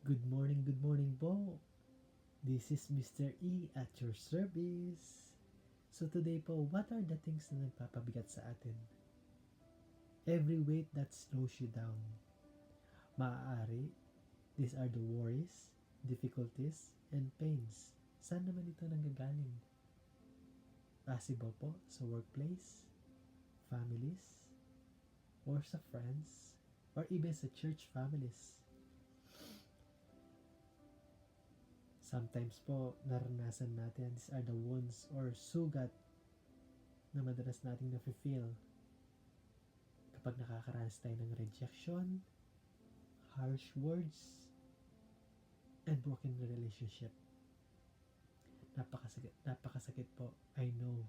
Good morning po. This is Mr. E at your service. So today po, what are the things na nagpapabigat sa atin? Every weight that slows you down. Maaari, these are the worries, difficulties, and pains. Saan naman ito nanggagaling? Possible po sa workplace, families, or sa friends, or even sa church families. Sometimes po, naranasan natin, these are the wounds or sugat na madalas nating nafe-feel kapag nakakaranas tayo ng rejection, harsh words, and broken relationship. Napakasakit po, I know.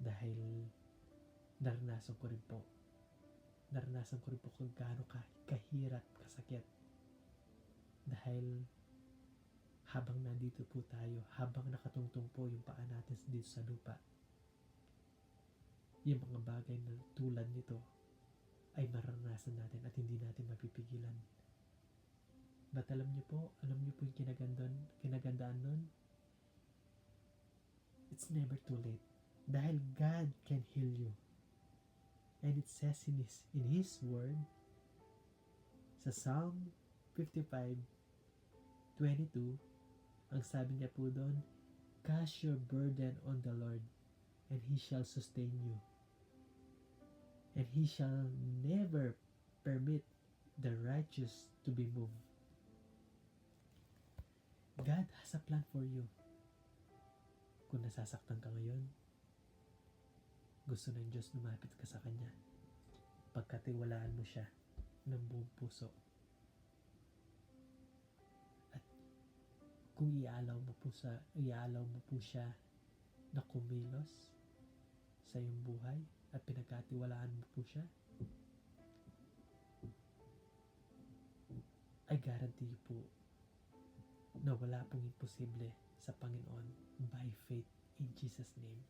Dahil naranasan ko rin po. Naranasan ko rin po kung gaano kahirap, kasakit. Dahil habang nandito po tayo, habang nakatungtong po yung paa natin dito sa lupa, yung mga bagay na tulad nito ay maranasan natin at hindi natin mapipigilan. But alam niyo po yung kinagandaan nun? It's never too late. Dahil God can heal you. And it says in His word, sa Psalm 55:22, ang sabi niya po doon, cast your burden on the Lord, and He shall sustain you. And He shall never permit the righteous to be moved. God has a plan for you. Kung nasasaktan ka ngayon, gusto ng Diyos lumapit ka sa Kanya. Pagkatiwalaan mo siya ng buong puso. At kung iaalaw mo po siya na kumilos sa iyong buhay at pinagkatiwalaan mo po siya, I guarantee you po na wala pong imposible sa Panginoon by faith in Jesus' name.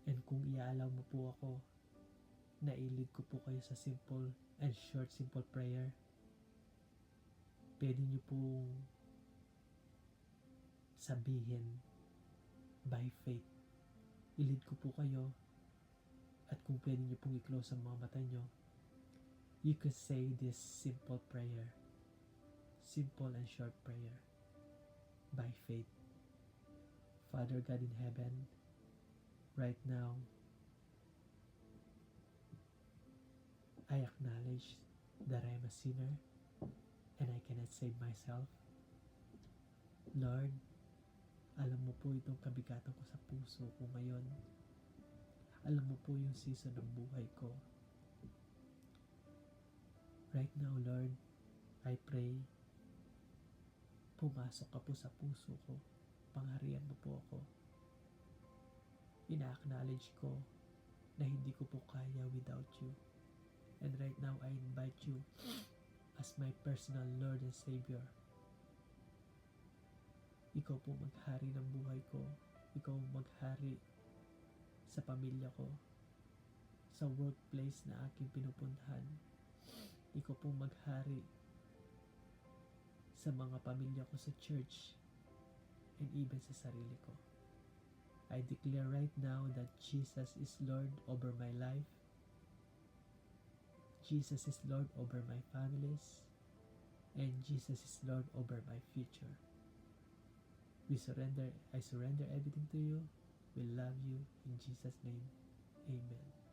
And kung iaalaw mo po ako na i-lead ko po kayo sa simple prayer, pwede nyo pong sabihin by faith. I-lead ko po kayo at kung pwede nyo pong i-close ang mga mata nyo, you can say this simple prayer. Simple and short prayer. By faith. Father God in heaven, right now, I acknowledge that I am a sinner and I cannot save myself. Lord, alam mo po itong kabigatan ko sa puso ko ngayon. Alam mo po yung season ng buhay ko. Right now, Lord, I pray, pumasok ka po sa puso ko. Pangharian mo po ako. Ina-acknowledge ko na hindi ko po kaya without you. And right now, I invite you as my personal Lord and Savior. Ikaw po maghari ng buhay ko. Ikaw maghari sa pamilya ko, sa workplace na aking pinupuntahan. Ikaw po maghari sa mga pamilya ko sa church and even sa sarili ko. I declare right now that Jesus is Lord over my life. Jesus is Lord over my families. And Jesus is Lord over my future. I surrender everything to you. We love you in Jesus' name. Amen.